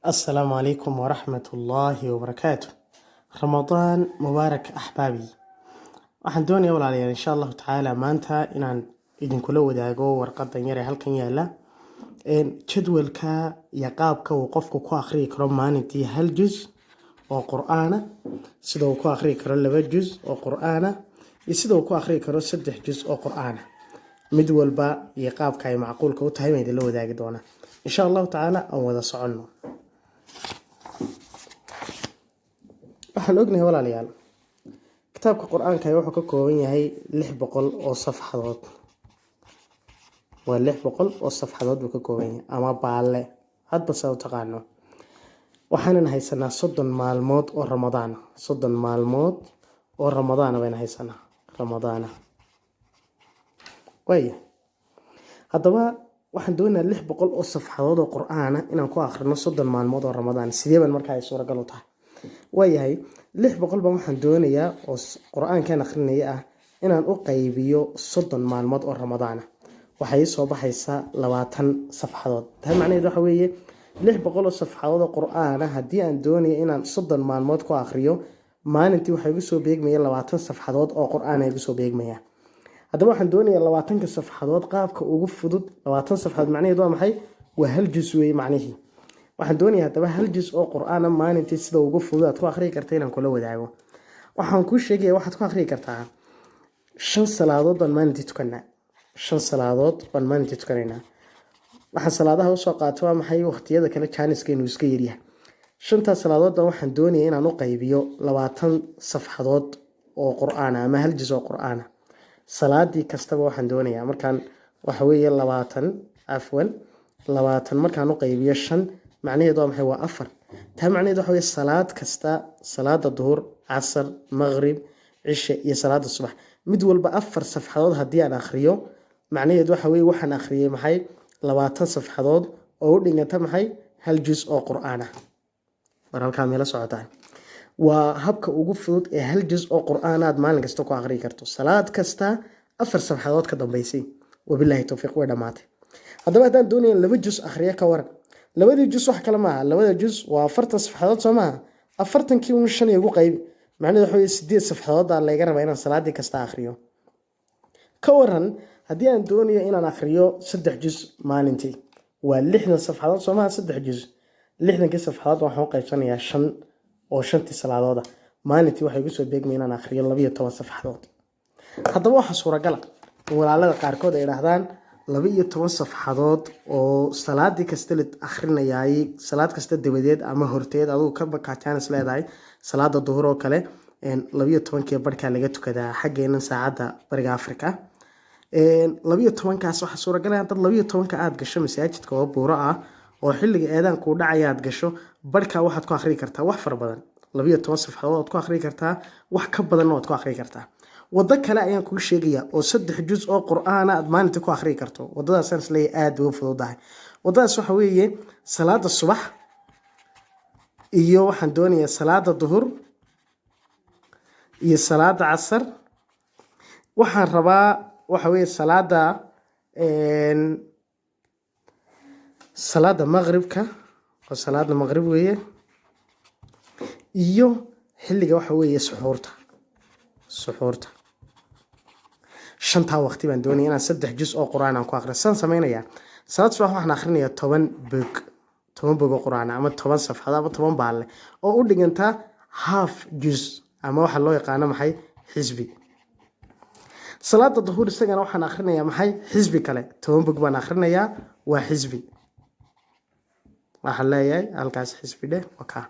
السلام عليكم ورحمة الله وبركاته. رمضان مبارك أحبابي. waxaan doonayaa walaalayaal insha Allah taala maanta inaan idinkula wadaago warqadan yar ee halkan yaala jadwalka iyo qaabka uu qofku ku akhriyi karo maalintii hal juz oo Qur'aan ah, sida uu ku akhriyi karo laba juz oo Qur'aan ah, iyo sida uu ku akhriyi karo saddex juz oo Qur'aan ah. mid walba iyo qaabka ay macquulka u tahay baan idinla wadaagi doonaa insha Allah taala aan wada soconno. waxaan ognahay walaalayaal kitaabka Qur'aanka wuxuu ka kooban yahay 600 oo safxadood. waa 600 oo safxadood uu ka kooban yahay ama baalle hadba soo taqaano. waxaan haysanaa 30 maalmood oo Ramadaan 30 maalmood oo Ramadaan baan haysanaa Ramadaan way haddaba waxaan doonayaa 600 oo safxadood oo Qur'aan ah inaan ku akhrino 30 maalmood oo Ramadaan sidee baan markaa ay suuragal u tahay wayahay 600 baan waxaan doonayaa oo Qur'aankan akhrinaya ah inaan u qaybiyo 30 maalmood oo Ramadaan ah waxay soo baxaysaa 20 safxadood. taa macnaheedu waxa weeye 600 oo safxadood oo Qur'aan ah haddii aan doonayo inaan 30 maalmood ku akhriyo maalintii waxay igu soo beegmaya 20 safxadood oo Qur'aan ay igu soo beegmaya. haddaba waxaan doonayaa 20 safxadood qaabka ugu fudud 20 safxadood macnaheedu waa maxay waa hal juz weey macnaheedu. waxaan doonayaa haddaba hal juz oo Qur'aan ah maalintii sida ugu fudud aad ku akhriyi kartaa inaan kula wadaago. waxaan ku sheegayaa waxaad ku akhriyi kartaa 5 salaadood baan maalintii tukanaa 5 salaadood baan maalintii tukanaynaa. waxaan salaadaha u soo qaato waa maxay waqtiyada kale jaaniska inuu iska yaryahay 5 salaadood baan waxaan doonayaa inaan u qaybiyo 20 safxadood oo Qur'aan ah ama hal juz oo Qur'aan ah. salaadii kastaba waxaan doonayaa markaan waxa weeye 20 markaan u qaybiyo 5 macnaheedu waa maxay waa 4. taa macnaheedu waxa weeye salaad kasta salaada duhur casr maghrib cisha iyo salaada subax mid walba 4 safxadood haddii aan akhriyo macnaheedu waxa weeye waxaan akhriyay maxay 20 safxadood oo u dhiganta maxay hal juz oo Qur'aan ah. war halkaa meel socotaan waa habka ugu fudud ee hal juz oo Qur'aan aad maalin kasta ku akhriyi karto salaad kasta 4 safxadood ka dambeysay wabillahi tawfiiq way dhamaatay. haddaba haddaan doonayo laba juz akhriyo ka waran labadii juz wax kale maaha labada juz waa 40 safxadood soo maaha 40kii uu 5 igu qayb macnaheedu waxa weeye 8 safxadood aan laga rabaa inaan salaadii kasta akhriyo ka waran haddii aan doonayo inaan akhriyo 3 juz maalintii waa 60 safxadood soo maaha 3 juz 60kii safxadood waxaan u qaybsanayaa 5 oo 5 salaadood ah maalintii waxay igu soo beegmayaan inaan akhriyo 12 safxadood. haddaba waxa suuragal ah walaalada qaarkood ay yiraahdaan 12 safxadood oo salaadii kasta la akhrinayay salaad kasta dabadeed ama horteed adoo ka bakaataan isleedahay salaada duhur oo kale 12kii barka laga tukadaa xageena saacada bariga Afrika 12kaas waxa suuragal ah dad 12ka aad gasho masaajidka oo buuro ah oo xilliga eedan ku dhacaya aad gasho barka waxaad ku akhriyi kartaa wax far badan 12 safxadood ku akhriyi kartaa wax ka badan oo aad ku akhriyi kartaa. wada kale ayaan ku sheegayaa oo 3 juz oo Qur'aan aad maalinta ku akhriyi karto wadadaas aan isleeyahay aad u fududahay. wadadaas waxa weeye salaada subax iyo waxaan doonayaa salaada duhur iyo salaada casr waxaan rabaa waxa weeye salaada maghribka oo salaada maghrib weeye iyo xilliga waxa weeye suxuurta shanta waqti baan doonayaa inaan 3 juz oo Qur'aan aan ku akhriyo san sameeynaya salaad subax waxaan akhrinayaa 10 bog oo Qur'aan ama 10 safxad ama 10 baalle oo u dhiganta half juz ama waxa loo yaqaan maxay xisbi. salaada duhur isagana waxaan akhrinayaa maxay xisbi kale 10 bog baan akhrinayaa waa xisbi waxa leeyahay halkaas xisbi dheh waka.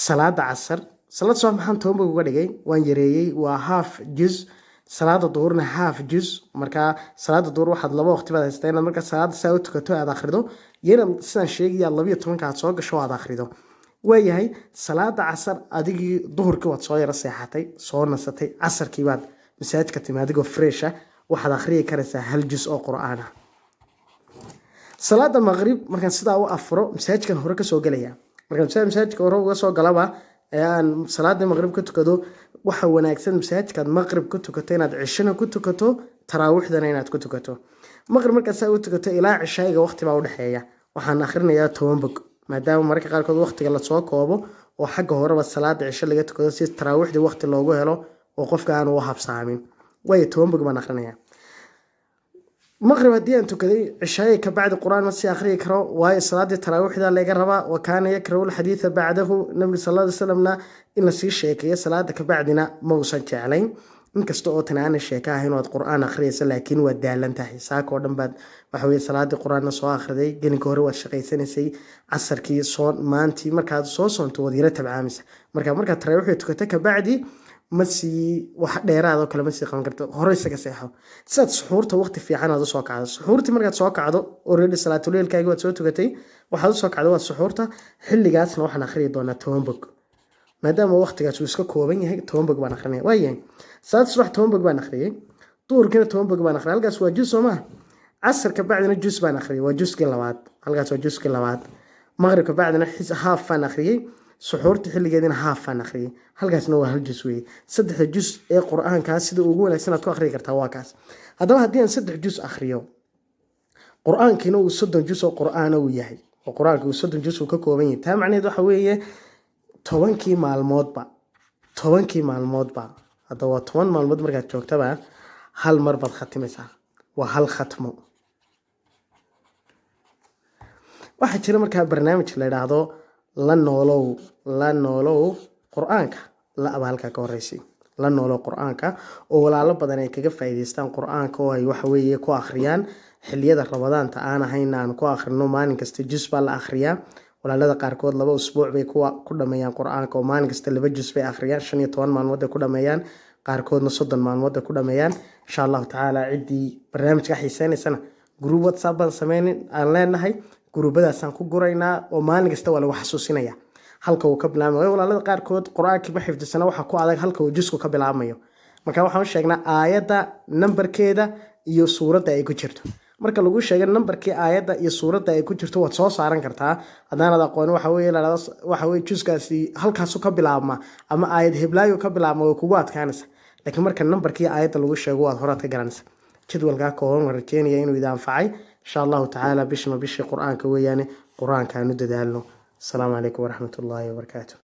salaada casr salaad subax maxaan 10 bog uga dhigay waan yareeyay waa half juz salaada duhurna half juz marka salaada duhur waxaad laba waqti baad haystaa inaad marka salaada saa u tukato aad akhrido yeena sidaan sheegaya 12 aad soo gasho aad akhrido waayahay salaada casr adigii duhurkii waad soo yara seexatay soo nasatay casarkii baad masaajidka timaadigoo fresh ah waxaad akhriyi karaysaa hal juz oo Qur'aan ah. salaada maghrib markaan sidaa u afro masaajidkan hore ka soo galaya markaan masaajidka hore uga soo galaba aan salaada maghrib ka tukado waxa wanaagsan masaajidka maghrib ku tukato inaad cishana ku tukato taraawiixdana inaad ku tukato maghrib marka saa u tukato ilaa cishayga waqti baa u dhaxeeya waxaan akhrinayaa 10 bog maadaama mararka qaarkood waqtiga la soo koobo oo xagga horeba salaada cisho laga tukado si taraawiixdii waqti loogu helo oo qofka aan u habsaamin way 10 bog baan akhrinaya مغرب هدي أن تكذي عشاء كبعد القرآن مسي آخري كرو وهاي صلاة التراويح ذا اللي قربا وكان يكره الحديث بعده النبي صلى الله عليه وسلم إن سي الشيكية صلاة كبعدنا موسى علين إن كستوتنا عن الشيكاء هنا القرآن آخري لكن ودال أنت حساك ودم بعد وحوي صلاة القرآن سو آخر ذي جن كهرو والشقي سنسي عصر كي صون ما أنتي مركز صوصون توديرة بعامس مركز تراويح تكتك بعدي مسي wax dheeraad oo kale ma sii qaban karto hore isaga seexo sad suxuurta waqti fiican aad soo kacdo suxuurti markaad soo kacdo already salaatul leelkaaga waad soo tugatay waxaad soo kacdo waa suxuurta xilligaasna waxaan akhriyi doonaa 10 bog maadaama waqtigaas uu iska kooban yahay 10 bog baan akhrinay waayeen sad subax 10 bog baan akhriyay duurkina 10 bog baan akhriyay halkaas waa juz Soomaa casarka bacdina juz baan akhriyay waa juzkii labaad halkaas waa juzkii labaad maghribka bacdina haaf baan akhriyay suxuurta xilligeedina haaf baan akhriyay halkaasna waa hal juz weey saddex juz ee quraanka sida ugu wanaagsan aad ku akhriyi kartaa waa kaas hadaba haddii aan saddex juz akhriyo quraankiina uu 30 juz oo quraan uu yahay oo quraanku uu 30 juz ka kooban yahay taa macnaheedu waxa weeye 10kii maalmoodba hadda waa 10 maalmood markaad joogtaba hal mar baad khatimaysaa waa hal khatmo waxa jira markaa barnaamij la yiraahdo la noolow quraanka la abaalka ka horeysay la noolow quraanka oo walaalo badan ay kaga faa'iideystaan quraanka oo ay wax weeye ku akhriyaan xilliyada Ramadaanta aan ahayn aan ku akhrino maalin kasta juz baa la akhriyaa walaalada qaarkood 2 usbuuc bay ku dhameeyaan quraanka oo maalin kasta 2 juz bay akhriyaan 15 maalmood ay ku dhameeyaan qaarkoodna 30 maalmood ay ku dhameeyaan insha Allah taala cidii barnaamijka xiisaynaysan group WhatsApp baan sameeyay aan leenahay guruubadaasaan ku guraynaa oo maalin kasta waa lagu xasuusinaya halka uu ka bilaabmayo walaalada qaarkood quraanka ma xifdisana waxa ku adag halka uu juzku ka bilaabmayo marka waxaan sheegnaa aayada numberkeeda iyo suurada ay ku jirto marka lagu sheego numberkii aayada iyo suurada ay ku jirto waad soo saaran kartaa hadaan aqoon waxa weeye juzkaasi halkaas ka bilaabma ama aayad heblaayo ka bilaabma oo kugu adkaanaysa laakiin marka numberkii aayada lagu sheego waad horaad ka garanaysaa jadwalka kooban warjeynaya inuu idin anfacay insha Allah taala bishma bishi quraanka weeyane quraanka aanu dadaalno السلام عليكم ورحمة الله وبركاته.